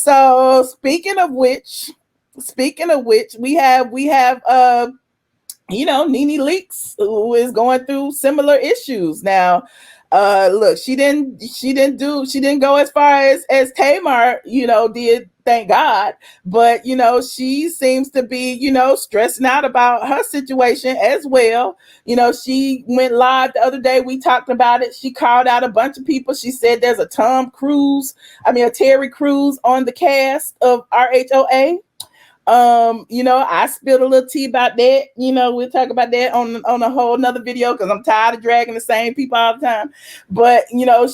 So speaking of which, we have Nene Leakes, who is going through similar issues now. Look, she didn't go as far as Tamar, did, thank God. But, she seems to be, stressing out about her situation as well. She went live the other day. We talked about it. She called out a bunch of people. She said there's a Terry Crews on the cast of RHOA. I spilled a little tea about that. We'll talk about that on a whole nother video, because I'm tired of dragging the same people all the time. But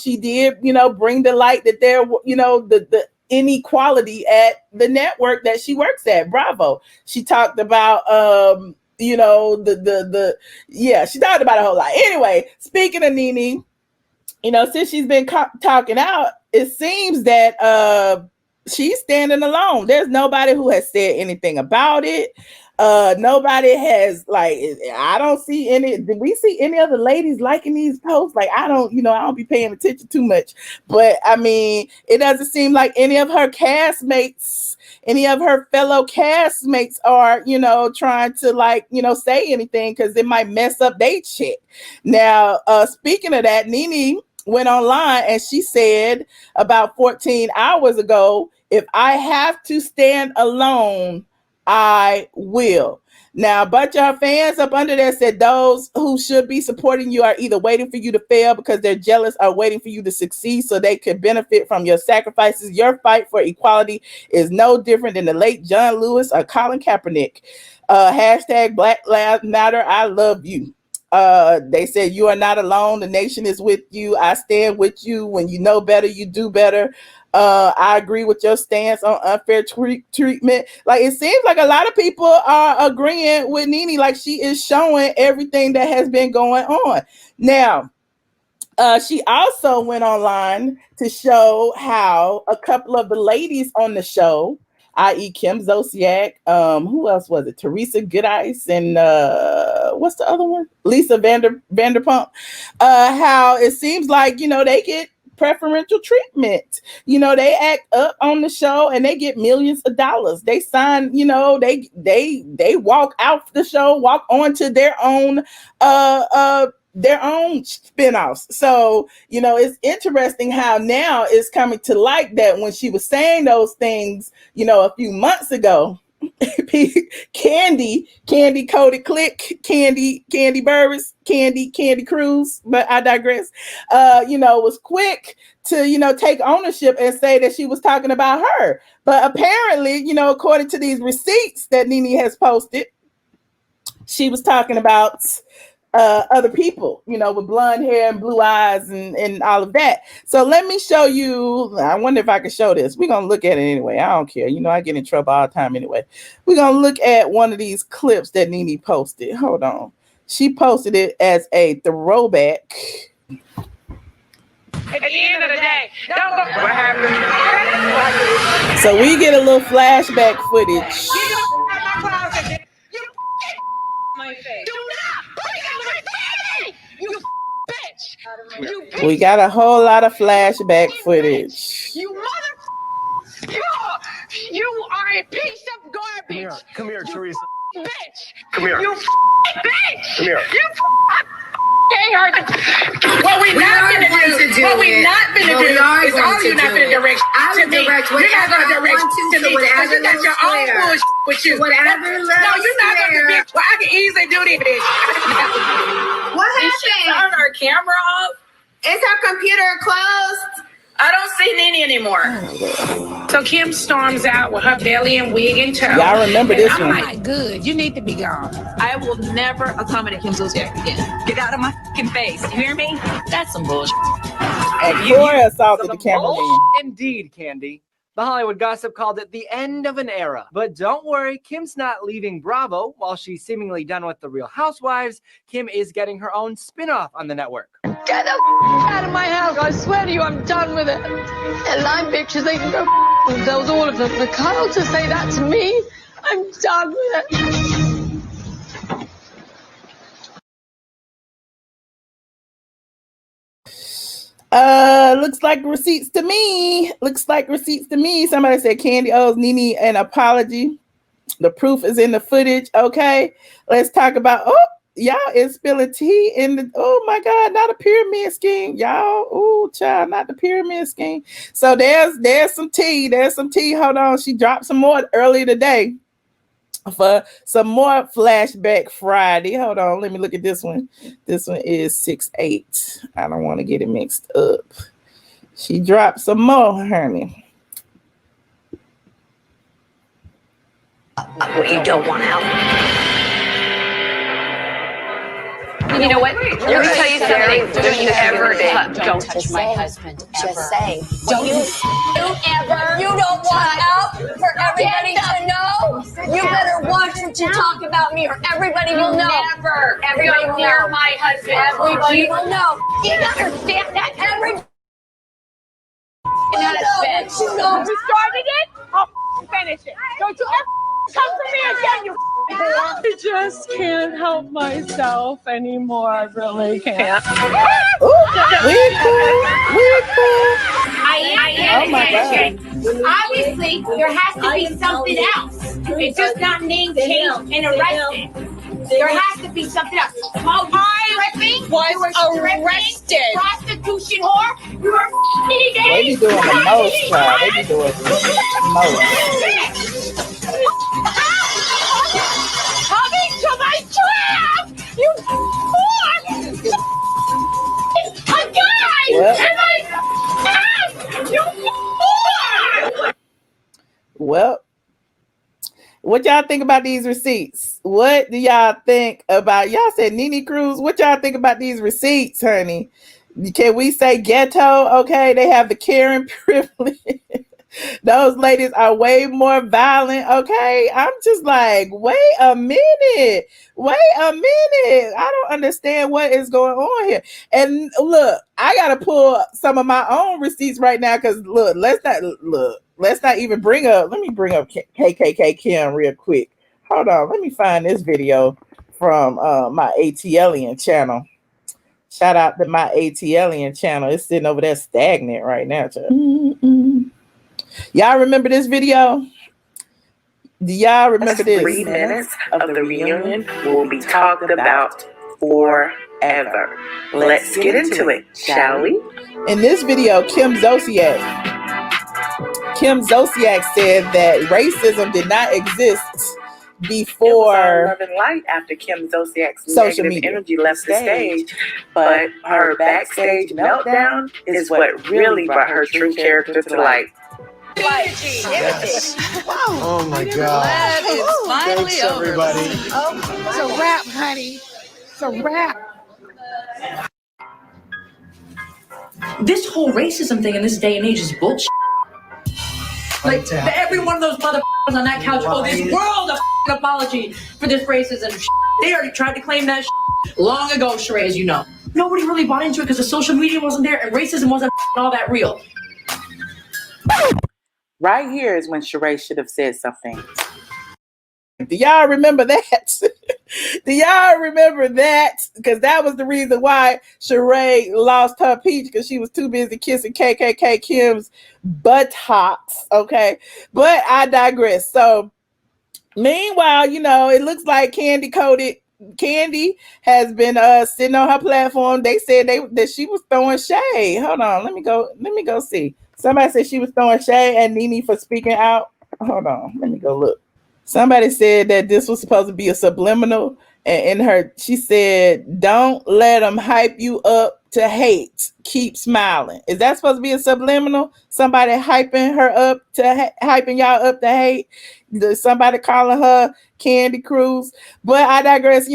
she did bring to light that there the inequality at the network that she works at, Bravo. She talked about she talked about a whole lot. Anyway, speaking of Nene, since she's been talking out, it seems that she's standing alone. There's nobody who has said anything about it. Nobody has, I don't see any. Did we see any other ladies liking these posts? I don't be paying attention too much. But I mean, it doesn't seem like any of her castmates, any of her fellow castmates are, trying to say anything, because it might mess up their shit. Now, speaking of that, Nene went online and she said about 14 hours ago, if I have to stand alone, I will. Now, a bunch of her fans up under there said those who should be supporting you are either waiting for you to fail because they're jealous, or waiting for you to succeed so they could benefit from your sacrifices. Your fight for equality is no different than the late John Lewis or Colin Kaepernick. Hashtag Black Lives Matter. I love you. They said you are not alone. The nation is with you. I stand with you. When you know better, you do better. I agree with your stance on unfair treatment. It seems like a lot of people are agreeing with Nene. She is showing everything that has been going on. Now, she also went online to show how a couple of the ladies on the show, i.e. Kim Zolciak, who else was it? Teresa Goodice, and what's the other one? Lisa Vanderpump. How it seems like, they get preferential treatment. They act up on the show and they get millions of dollars. They sign, they walk out the show, walk onto their own spinoffs. So, it's interesting how now it's coming to light that when she was saying those things, a few months ago, Candy Coded Click, Candy Burris, Candy Cruz, but I digress, was quick to, take ownership and say that she was talking about her. But apparently, according to these receipts that Nene has posted, she was talking about other people, with blonde hair and blue eyes and all of that. So let me show you. I wonder if I can show this. We're going to look at it anyway. I don't care. I get in trouble all the time anyway. We're going to look at one of these clips that Nene posted. Hold on. She posted it as a throwback. At the end of the day, don't go. What happened? So we get a little flashback footage. My face. Do not put it on my face! You bitch! We got a whole lot of flashback footage. You mother... You are a piece of garbage! Come here, Teresa. Bitch! Come here. You bitch! Come here. You what we not gonna do is all you're not gonna direct to me. You're not gonna direct to me because you got your own bullshit with you. Whatever. No, you're not gonna be. Well, I can easily do this. What happened? Turn our camera off. Is her computer closed? I don't see Nene anymore. So Kim storms out with her belly and wig and toe. Y'all remember this one? I'm like, good. You need to be gone. I will never accommodate Kim Zolciak again. Get out of my fucking face. You hear me? That's some bullshit. And Cora assaulted the cameraman. Indeed, Candy. The Hollywood gossip called it the end of an era. But don't worry, Kim's not leaving Bravo. While she's seemingly done with The Real Housewives, Kim is getting her own spin-off on the network. Get the out of my house. I swear to you, I'm done with it. And line pictures, they can go themselves, all of them. For Kyle to say that to me, I'm done with it. Looks like receipts to me. Looks like receipts to me. Somebody said Candy owes Nene an apology. The proof is in the footage. Okay, let's talk about. Oh, y'all is spilling tea in the. Oh my God, not a pyramid scheme, y'all. Oh, child, not the pyramid scheme. So there's some tea. There's some tea. Hold on, she dropped some more earlier today for some more Flashback Friday. Hold on, let me look at this one. This one is 6/8. I don't want to get it mixed up. She dropped some more, honey. What you don't want out. You know what? Let me tell you something. Don't you ever don't touch my husband. Just say. Don't you ever. You don't want out for everybody to know. You better watch what you talk about me, or everybody will know. Never. Everybody will know. My husband. Everybody will know. You understand that? Everybody. You know. You started it, I'll finish it. Don't you ever come to me again, you. I just can't help myself anymore. I really can't. Oh my God. Obviously, there has to be something else. It's just not name changed and arrested. There has to be something else. Stripping, was arrested. prostitution whore. You were They be doing the most, child. They be doing the most. coming to my trap. You whore. A guy in my trap. You whore. Well, what y'all think about these receipts? What do y'all think about? Y'all said Nene Cruz. What y'all think about these receipts, honey? Can we say ghetto? Okay, they have the Karen privilege. Those ladies are way more violent. Okay, I'm just like, wait a minute. I don't understand what is going on here. And look, I gotta pull some of my own receipts right now because let's not even bring up. Let me bring up KKK Kim real quick. Hold on, let me find this video from my iamATLien channel. Shout out to my iamATLien channel. It's sitting over there stagnant right now. Y'all remember this video? Do y'all remember this? 3 minutes of the reunion will be talked about forever. Let's get into it, shall we? In this video, Kim Zolciak said that racism did not exist before Love and light after Kim Zolciak's social negative media energy left the stage, but her backstage meltdown is what really brought her true character to light. Yes. Oh my God. That is finally Thanks, over. everybody. It's a wrap, honey. It's a wrap. This whole racism thing in this day and age is bullshit. Like, every one of those motherfuckers on that couch owe this world a apology for this racism shit. They already tried to claim that shit long ago, Sheree, as you know. Nobody really bought into it because the social media wasn't there and racism wasn't all that real. Right here is when Sheree should have said something. Do y'all remember that? Do y'all remember that? Because that was the reason why Sheree lost her peach, because she was too busy kissing KKK Kim's buttocks. Okay, but I digress. So meanwhile, it looks like Candy has been sitting on her platform. They said that she was throwing shade. Hold on, let me go see. Somebody said she was throwing shade at Nene for speaking out. Hold on, let me go look. Somebody said that this was supposed to be a subliminal, and she said, "Don't let them hype you up to hate. Keep smiling." Is that supposed to be a subliminal? Somebody hyping her up to hyping y'all up to hate? Somebody calling her Candy Cruz? But I digress.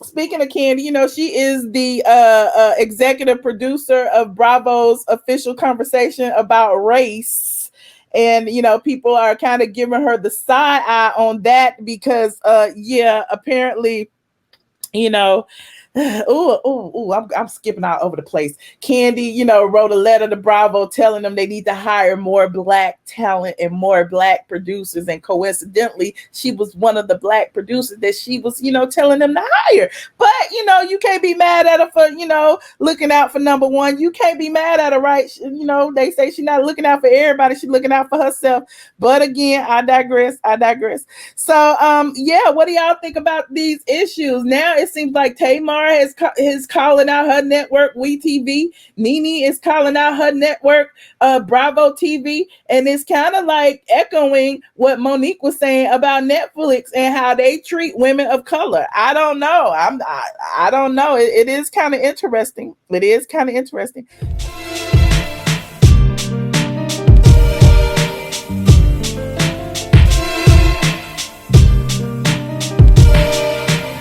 Speaking of Candy, she is the executive producer of Bravo's official conversation about race. And, people are kind of giving her the side eye on that because, apparently, I'm skipping all over the place. Candy, wrote a letter to Bravo telling them they need to hire more Black talent and more Black producers. And coincidentally, she was one of the Black producers that she was, telling them to hire. But, you can't be mad at her for, looking out for number one. You can't be mad at her, right? They say she's not looking out for everybody. She's looking out for herself. But again, I digress. So, what do y'all think about these issues? Now it seems like Tamar is calling out her network, WeTV. Nene is calling out her network, Bravo TV. And it's kind of like echoing what Monique was saying about Netflix and how they treat women of color. I don't know. I don't know. It is kind of interesting.